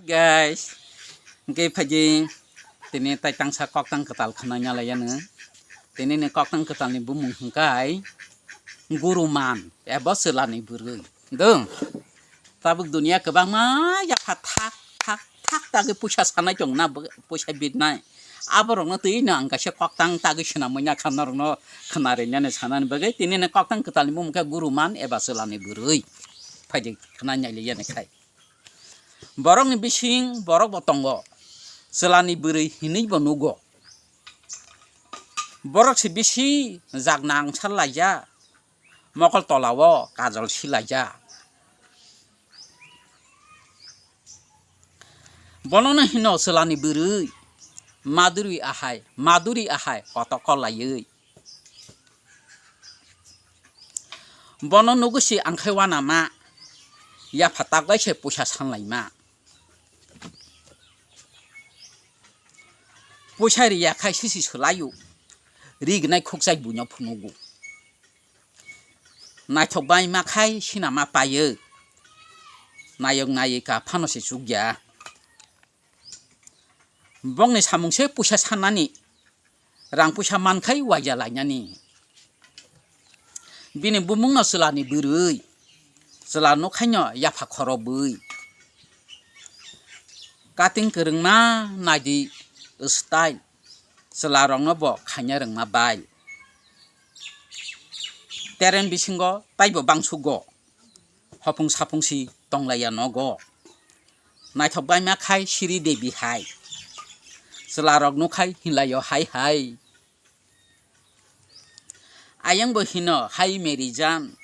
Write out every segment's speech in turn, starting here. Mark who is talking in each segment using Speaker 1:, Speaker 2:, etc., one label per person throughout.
Speaker 1: guys. Ngay pagi tini tai tang sa kok tang ketal khananya la yana. Tini ne kok tang ketal ni bumung hengkai. Guru man eba selani buru. Dong. Tabuk dunia kebang ma ya patak tak tagi pusha sana jong na pusha bidnai. Abarong na tui na angka siya kok tang tagi siya namanya kanar no kanarinya ne sana ni bagai. Tini ne kok tang ketal ni bumung ka guru man eba selani buru. Pagi khananya la yana kai. Borok ni bising borok botonggo selani beri hini bonugo borok si bisi zagnang salaja mokol tolawo kajol silaja bonona hino selani beri maduri ahai otokol layui bono nugu si angkhewana ma ya patagai se pusha sanlai ma pusari ya kai sisi selayu rignai khoksai bunyo phunugu nai thobai ma khai sina ma paye nayong nayika phano se sugya bongni samungse pusha sanani rang pusha mankhai wajalanyani bini bumung no selani berui selano khanyo ya phakhoro bui kating kereng ma nadi style selarong bo khanya reng ma bai teren bisingo taibo bangsugo hopung sapung si tonglaya nogo naithok bai ma khai siri debi hai selarong no khai hilayo hai ayang bo hino hai merijan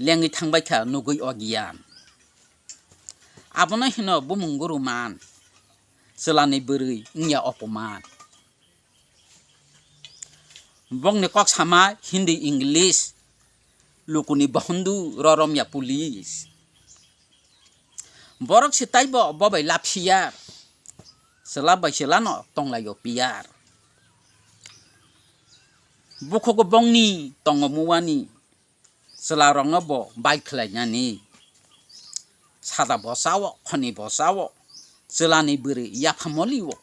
Speaker 1: lengi thangbai kha nugui ogian abona hino bumung guru man selani beri nya opoman bong ne kok sama hindi english lukuni bahundu rorom ya pulis borok si taibo bobai lapsiar selabai selano tonglayo piar buko go bongni tongomuani selarong bo bai khlanya ni sada bosawo khoni bosawo selani beri ya phamoliwo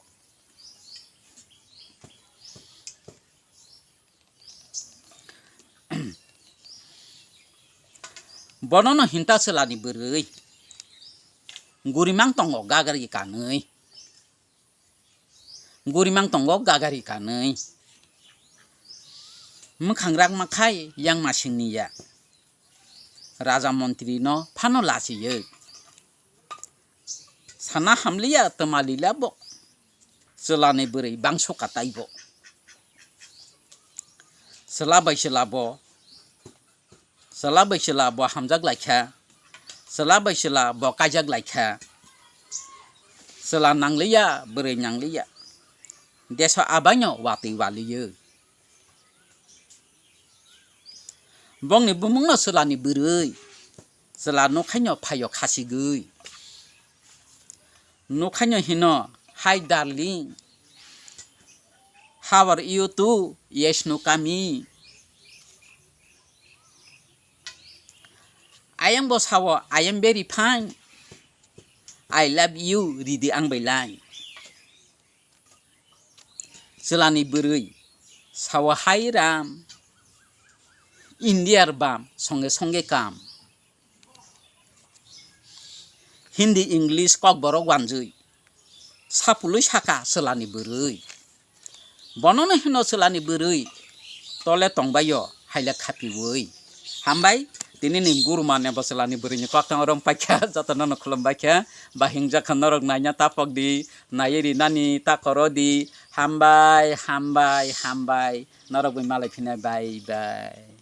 Speaker 1: bonono hinta selani beri gurimang tongo gagari kanei mukhangrang makhai yang masingni ya raja menteri no phano lasiye sana hamliya temalila bo selani beri bangso katai bo selabai selabo hamjak laikha selabai selabo kajak laikha selanang liya beri nyang liya desa abanyo wati waliye bong ni bumung no selani beri selano khanyo phayo khasigui nukhanyo hino hi darling how are you too yes no kami I am boss how I am very fine I love you ridi ang bailai selani beri sawa hai ram indiar bam songe kam hindi english kok borok wanjui sapului saka selani beri bonono hino selani beri tole tongbayo haila khapiwoi hambai tini nim guru mane selani beri ni kok tang orang pakya jatana no khulum bakya bahingja khanorok nanya tapok di nayeri nani ta korodi hambai norok bai malai phina bye